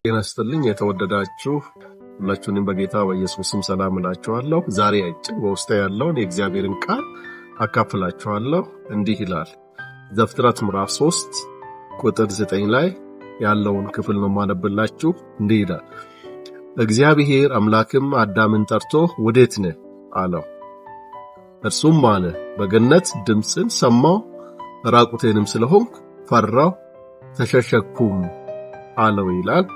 ጤና ይስጥልኝ የተወደዳችሁ ሁላችሁንም በጌታ በኢየሱስ ስም ሰላም እላችኋለሁ። ዛሬ በውስጤ ያለውን የእግዚአብሔርን ቃል አካፍላችኋለሁ። እንዲህ ይላል። ዘፍጥረት ምዕራፍ 3 ቁጥር 9 ላይ ያለውን ክፍል ነው ማነብላችሁ። እንዲህ ይላል። እግዚአብሔር አምላክም አዳምን ጠርቶ ወዴት ነህ አለው። እርሱም አለ፣ በገነት ድምፅን ሰማሁ፣ ራቁቴንም ስለሆንኩ ፈራሁ፣ ተሸሸኩም አለው ይላል።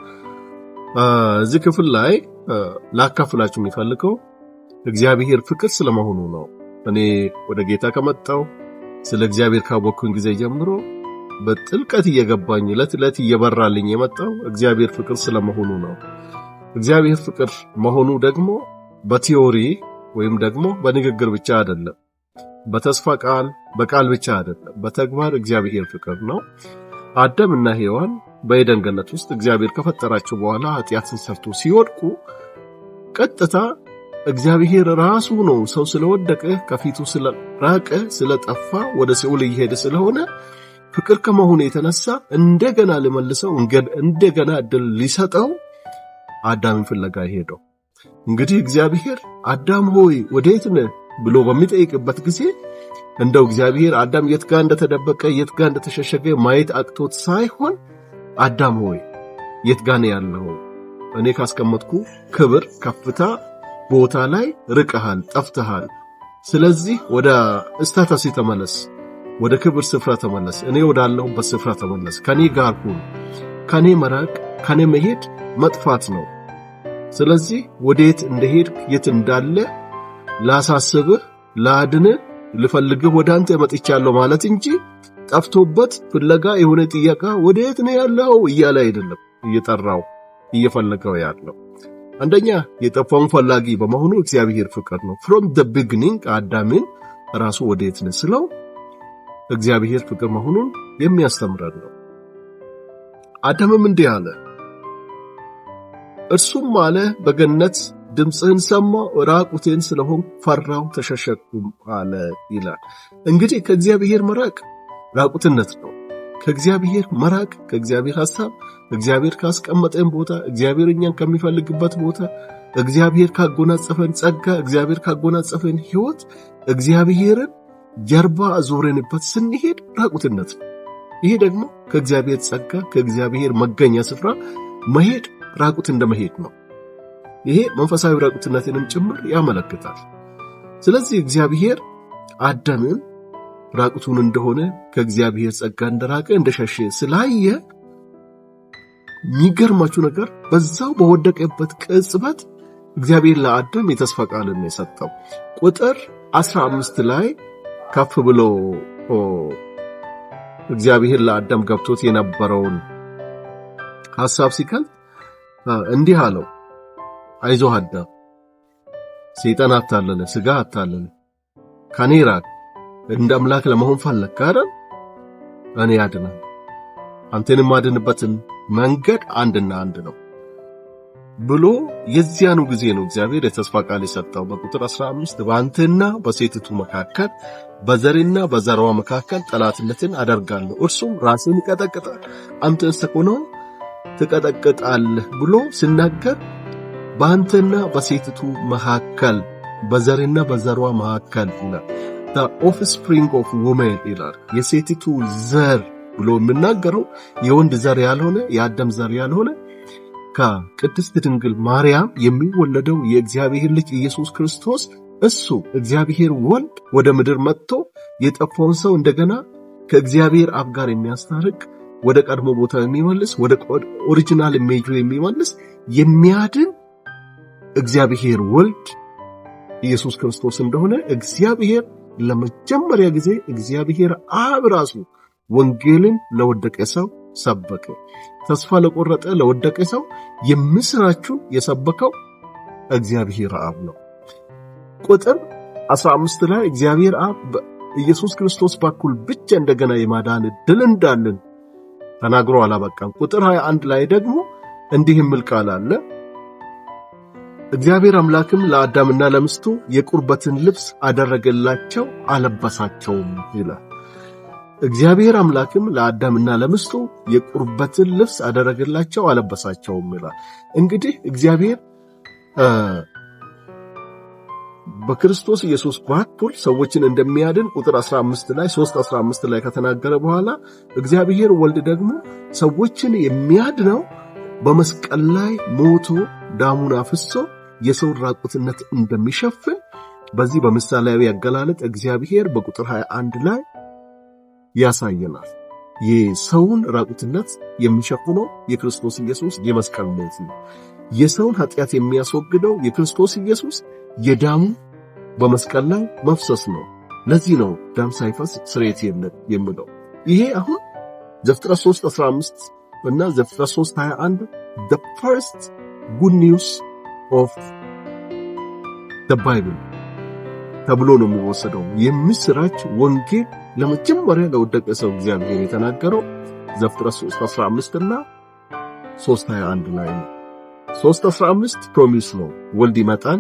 እዚህ ክፍል ላይ ላካፍላችሁ የሚፈልገው እግዚአብሔር ፍቅር ስለመሆኑ ነው። እኔ ወደ ጌታ ከመጣው ስለ እግዚአብሔር ካወቅኩኝ ጊዜ ጀምሮ በጥልቀት እየገባኝ ዕለት እየበራልኝ የመጣው እግዚአብሔር ፍቅር ስለመሆኑ ነው። እግዚአብሔር ፍቅር መሆኑ ደግሞ በቲዮሪ ወይም ደግሞ በንግግር ብቻ አይደለም፣ በተስፋ ቃል በቃል ብቻ አይደለም፣ በተግባር እግዚአብሔር ፍቅር ነው። አዳምና ሔዋን በኤደን ገነት ውስጥ እግዚአብሔር ከፈጠራቸው በኋላ ኃጢአትን ሰርቶ ሲወድቁ ቀጥታ እግዚአብሔር ራሱ ነው ሰው ስለወደቀ ከፊቱ ስለራቀ ስለጠፋ ወደ ሲኦል እየሄደ ስለሆነ ፍቅር ከመሆኑ የተነሳ እንደገና ለመልሰው እንደገና እድል ሊሰጠው አዳምን ፍለጋ ሄደው። እንግዲህ እግዚአብሔር አዳም ሆይ ወዴት ነህ ብሎ በሚጠይቅበት ጊዜ እንደው እግዚአብሔር አዳም የት ጋር እንደተደበቀ የት ጋር እንደተሸሸገ ማየት አቅቶት ሳይሆን አዳም ሆይ የት ጋር ነው ያለው? እኔ ካስቀመጥኩ ክብር ከፍታ ቦታ ላይ ርቀሃል፣ ጠፍተሃል። ስለዚህ ወደ ስታተስ ተመለስ፣ ወደ ክብር ስፍራ ተመለስ፣ እኔ ወዳለሁበት ስፍራ ተመለስ፣ ከኔ ጋር ሁን። ከኔ መራቅ ከኔ መሄድ መጥፋት ነው። ስለዚህ ወዴት እንደሄድክ የት እንዳለ ላሳስብህ፣ ላድንህ፣ ልፈልግህ ወደ አንተ መጥቻለሁ ማለት እንጂ ጠፍቶበት ፍለጋ የሆነ ጥያቄ ወዴት ነው ያለው እያለ አይደለም እየጠራው እየፈለገው ያለው። አንደኛ የጠፋውን ፈላጊ በመሆኑ እግዚአብሔር ፍቅር ነው። from the beginning አዳምን ራሱ ወዴት ነው ስለው እግዚአብሔር ፍቅር መሆኑን የሚያስተምረን ነው። አዳምም እንዲህ አለ፣ እርሱም አለ በገነት ድምፅህን ሰማሁ፣ ራቁቴን ስለሆንኩ ፈራሁ፣ ተሸሸኩም አለ ይላል። እንግዲህ ከእግዚአብሔር መራቅ ራቁትነት ነው። ከእግዚአብሔር መራቅ ከእግዚአብሔር ሐሳብ፣ እግዚአብሔር ካስቀመጠን ቦታ፣ እግዚአብሔር እኛን ከሚፈልግበት ቦታ፣ እግዚአብሔር ካጎናጸፈን ጸጋ፣ እግዚአብሔር ካጎናጸፈን ሕይወት እግዚአብሔርን ጀርባ አዞረንበት ስንሄድ ራቁትነት ነው። ይሄ ደግሞ ከእግዚአብሔር ጸጋ ከእግዚአብሔር መገኛ ስፍራ መሄድ ራቁት እንደመሄድ ነው። ይሄ መንፈሳዊ ራቁትነትንም ጭምር ያመለክታል። ስለዚህ እግዚአብሔር አዳምን ራቁቱን እንደሆነ ከእግዚአብሔር ጸጋ እንደራቀ እንደሸሸ ስላየ የሚገርማችሁ ነገር በዛው በወደቀበት ቅጽበት እግዚአብሔር ለአዳም የተስፋ ቃልን የሰጠው ቁጥር 15 ላይ ከፍ ብሎ እግዚአብሔር ለአዳም ገብቶት የነበረውን ሐሳብ ሲከል እንዲህ አለው፣ አይዞህ አዳም፣ ሰይጣን አታለለ፣ ስጋ አታለለ፣ ከኔ ራቅ፣ እንደ አምላክ ለመሆን ፈለግክ አይደል? እኔ አድናለሁ። አንተንም ማድንበትን መንገድ አንድና አንድ ነው ብሎ የዚያኑ ጊዜ ነው እግዚአብሔር የተስፋ ቃል የሰጠው። በቁጥር 15 በአንተና በሴቲቱ መካከል በዘርና በዘርዋ መካከል ጠላትነትን አደርጋለሁ፣ እርሱም ራስን ይቀጠቅጣል፣ አንተን ሰኮናውን ትቀጠቅጣለህ ብሎ ሲናገር በአንተና በሴቲቱ መካከል በዘርና በዘርዋ መካከል ይላል። the offspring of woman ይላል። የሴቲቱ ዘር ብሎ የሚናገረው የወንድ ዘር ያልሆነ የአዳም ዘር ያልሆነ ከቅድስት ድንግል ማርያም የሚወለደው የእግዚአብሔር ልጅ ኢየሱስ ክርስቶስ እሱ እግዚአብሔር ወልድ ወደ ምድር መጥቶ የጠፋውን ሰው እንደገና ከእግዚአብሔር አብ ጋር የሚያስታርቅ ወደ ቀድሞ ቦታ የሚመልስ ወደ ኦሪጂናል ኢሜጁ የሚመልስ የሚያድን እግዚአብሔር ወልድ ኢየሱስ ክርስቶስ እንደሆነ እግዚአብሔር ለመጀመሪያ ጊዜ እግዚአብሔር አብ ራሱ ወንጌልን ለወደቀ ሰው ሰበከ። ተስፋ ለቆረጠ ለወደቀ ሰው የምስራቹን የሰበከው እግዚአብሔር አብ ነው። ቁጥር 15 ላይ እግዚአብሔር አብ በኢየሱስ ክርስቶስ በኩል ብቻ እንደገና የማዳን ዕድል እንዳለን ተናግሮ አላበቃም። ቁጥር 21 ላይ ደግሞ እንዲህ የሚል ቃል አለ፣ እግዚአብሔር አምላክም ለአዳምና ለሚስቱ የቁርበትን ልብስ አደረገላቸው አለበሳቸውም ይላል። እግዚአብሔር አምላክም ለአዳምና ለሚስቱ የቁርበትን ልብስ አደረገላቸው አለበሳቸውም ይላል። እንግዲህ እግዚአብሔር በክርስቶስ ኢየሱስ በኩል ሰዎችን እንደሚያድን ቁጥር 15 ላይ 3:15 ላይ ከተናገረ በኋላ እግዚአብሔር ወልድ ደግሞ ሰዎችን የሚያድነው በመስቀል ላይ ሞቶ ደሙን አፍስሶ የሰውን ራቁትነት እንደሚሸፍን በዚህ በምሳሌያዊ አገላለጥ እግዚአብሔር በቁጥር 21 ላይ ያሳየናል። የሰውን ራቁትነት የሚሸፍነው የክርስቶስ ኢየሱስ የመስቀል ሞት ነው። የሰውን ኃጢአት የሚያስወግደው የክርስቶስ ኢየሱስ የደሙ በመስቀል ላይ መፍሰስ ነው። ለዚህ ነው ደም ሳይፈስ ስርየት የለም የሚለው። ይሄ አሁን ዘፍጥረት 3:15 እና ዘፍጥረት 3:21 the first good news of the Bible ተብሎ ነው የሚወሰደው። የምስራች ወንጌል ለመጀመሪያ ለወደቀ ሰው እግዚአብሔር የተናገረው ዘፍጥረት 3:15 እና 3:21 ላይ ነው። 3:15 ፕሮሚስ ነው። ወልድ ይመጣል፣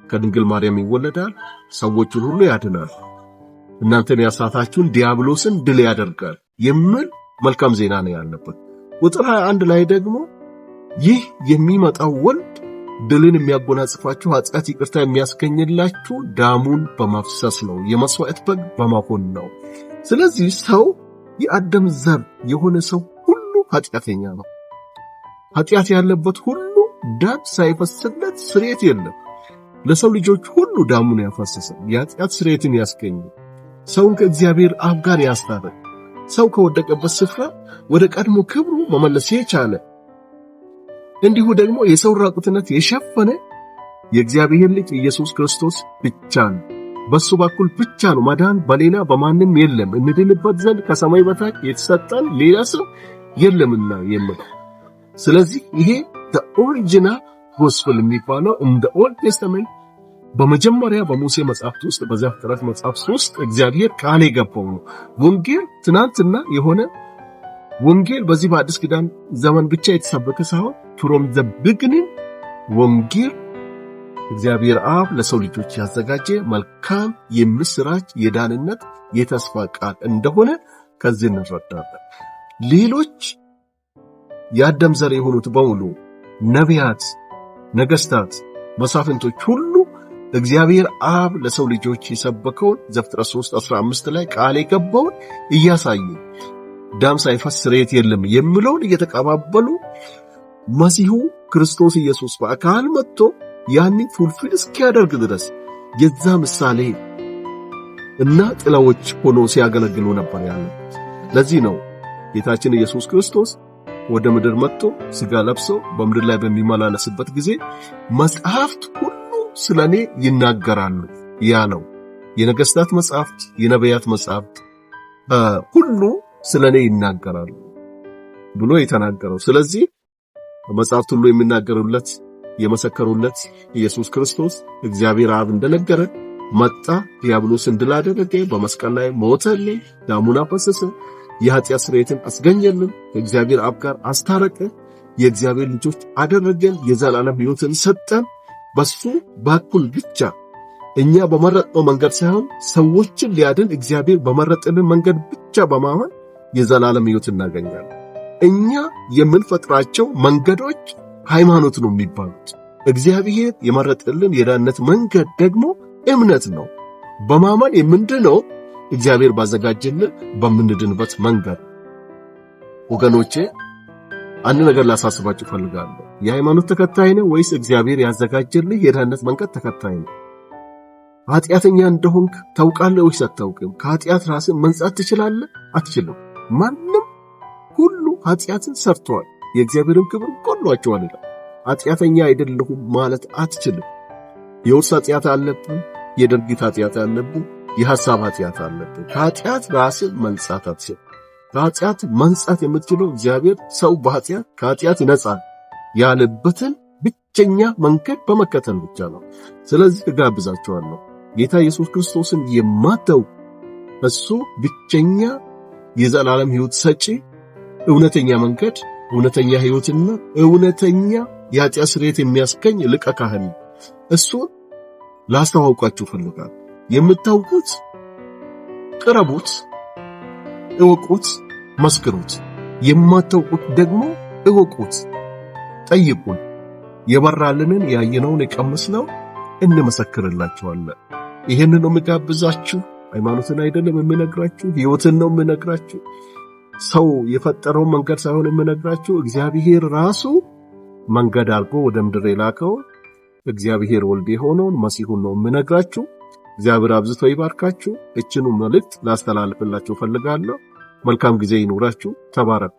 ከድንግል ማርያም ይወለዳል፣ ሰዎችን ሁሉ ያድናል፣ እናንተን ያሳታችሁን ዲያብሎስን ድል ያደርጋል የሚል መልካም ዜና ነው ያለበት። ቁጥር 21 ላይ ደግሞ ይህ የሚመጣው ወልድ ድልን የሚያጎናጽፋችሁ ኃጢአት ይቅርታ የሚያስገኝላችሁ ደሙን በማፍሰስ ነው፣ የመስዋዕት በግ በመሆን ነው። ስለዚህ ሰው የአዳም ዘር የሆነ ሰው ሁሉ ኃጢአተኛ ነው። ኃጢአት ያለበት ሁሉ ደም ሳይፈስለት ስርየት የለም። ለሰው ልጆች ሁሉ ደሙን ያፈሰሰ የኃጢአት ስርየትን ያስገኝ ሰውን ከእግዚአብሔር አብ ጋር ያስታረቀ ሰው ከወደቀበት ስፍራ ወደ ቀድሞ ክብሩ መመለስ የቻለ እንዲሁ ደግሞ የሰው ራቁትነት የሸፈነ የእግዚአብሔር ልጅ ኢየሱስ ክርስቶስ ብቻ ነው። በሱ በኩል ብቻ ነው መዳን፣ በሌላ በማንም የለም። እንድንበት ዘንድ ከሰማይ በታች የተሰጠን ሌላ ስም የለምና የሚለው። ስለዚህ ይሄ the original gospel የሚባለው እንደ ኦልድ ቴስተመንት በመጀመሪያ በሙሴ መጽሐፍት ውስጥ በዘፍጥረት መጽሐፍ ውስጥ እግዚአብሔር ቃል የገባው ነው። ወንጌል ትናንትና የሆነ ወንጌል በዚህ በአዲስ ኪዳን ዘመን ብቻ የተሰበከ ሳይሆን from the beginning ወንጌል እግዚአብሔር አብ ለሰው ልጆች ያዘጋጀ መልካም የምስራች የዳንነት የተስፋ ቃል እንደሆነ ከዚህ እንረዳለን። ሌሎች የአዳም ዘር የሆኑት በሙሉ ነቢያት፣ ነገስታት፣ መሳፍንቶች ሁሉ እግዚአብሔር አብ ለሰው ልጆች የሰበከውን ዘፍጥረት 3:15 ላይ ቃል የገባውን እያሳዩ ደም ሳይፈስ ስርየት የለም የሚለውን እየተቀባበሉ መሲሁ ክርስቶስ ኢየሱስ በአካል መጥቶ ያንን ፉልፊል እስኪያደርግ ድረስ የዛ ምሳሌ እና ጥላዎች ሆኖ ሲያገለግሉ ነበር ያለው። ለዚህ ነው ጌታችን ኢየሱስ ክርስቶስ ወደ ምድር መጥቶ ሥጋ ለብሶ በምድር ላይ በሚመላለስበት ጊዜ መጽሐፍት ሁሉ ስለኔ ይናገራሉ ያለው። የነገስታት መጽሐፍት፣ የነቢያት መጽሐፍት ሁሉ ስለኔ ይናገራሉ ብሎ የተናገረው። ስለዚህ መጽሐፍት ሁሉ የሚናገሩለት የመሰከሩለት ኢየሱስ ክርስቶስ እግዚአብሔር አብ እንደነገረ መጣ፣ ዲያብሎስን ድል አደረገ፣ በመስቀል ላይ ሞተልን፣ ደሙን አፈሰሰ፣ የኃጢአት ስርየትን አስገኘልን፣ ከእግዚአብሔር አብ ጋር አስታረቀ፣ የእግዚአብሔር ልጆች አደረገን፣ የዘላለም ሕይወትን ሰጠን። በሱ በኩል ብቻ እኛ በመረጥነው መንገድ ሳይሆን ሰዎችን ሊያድን እግዚአብሔር በመረጠልን መንገድ ብቻ በማመን የዘላለም ሕይወት እናገኛለን። እኛ የምንፈጥራቸው መንገዶች ሃይማኖት ነው የሚባሉት። እግዚአብሔር የመረጠልን የዳንነት መንገድ ደግሞ እምነት ነው። በማመን የምንድነው እግዚአብሔር ባዘጋጀልን በምንድንበት መንገድ። ወገኖቼ አንድ ነገር ላሳስባችሁ ፈልጋለሁ። የሃይማኖት ተከታይ ነው ወይስ እግዚአብሔር ያዘጋጀልህ የዳንነት መንገድ ተከታይ ነው? ኃጢአተኛ እንደሆንክ ታውቃለህ ወይስ አታውቅም? ከኃጢአት ራስን መንጻት ትችላለህ? አትችልም። ማንም ሁሉ ኃጢአትን ሰርቷል፣ የእግዚአብሔርን ክብር ጎድሏቸዋል ይላል። ኃጢአተኛ አይደለሁም ማለት አትችልም። የውርስ ኃጢአት አለብን፣ የድርጊት ኃጢአት አለብን፣ የሐሳብ ኃጢአት አለብን። ከኃጢአት ራስን መንጻት አትችልም። ከኃጢአት መንጻት የምትችለው እግዚአብሔር ሰው በኃጢአት ከኃጢአት ይነጻል ያለበትን ብቸኛ መንገድ በመከተል ብቻ ነው። ስለዚህ እጋብዛችኋለሁ ጌታ ኢየሱስ ክርስቶስን የማታውቁ እሱ ብቸኛ የዘላለም ሕይወት ሰጪ፣ እውነተኛ መንገድ፣ እውነተኛ ሕይወትና እውነተኛ የኃጢአት ስርየት የሚያስገኝ ሊቀ ካህን እሱን ላስተዋውቃችሁ ፈልጋለሁ። የምታውቁት ቅረቡት፣ እወቁት፣ መስክሩት። የማታውቁት ደግሞ እወቁት፣ ጠይቁን። የበራልንን ያየነውን የቀመስነው እንመሰክርላችኋለን። ይሄንን ነው የምጋብዛችሁ። ሃይማኖትን አይደለም የምነግራችሁ፣ ሕይወትን ነው የምነግራችሁ። ሰው የፈጠረውን መንገድ ሳይሆን የምነግራችሁ፣ እግዚአብሔር ራሱ መንገድ አድርጎ ወደ ምድር የላከው እግዚአብሔር ወልድ የሆነውን መሲሁን ነው የምነግራችሁ። እግዚአብሔር አብዝቶ ይባርካችሁ። እችኑ መልእክት ላስተላልፍላችሁ ፈልጋለሁ። መልካም ጊዜ ይኑራችሁ። ተባረኩ።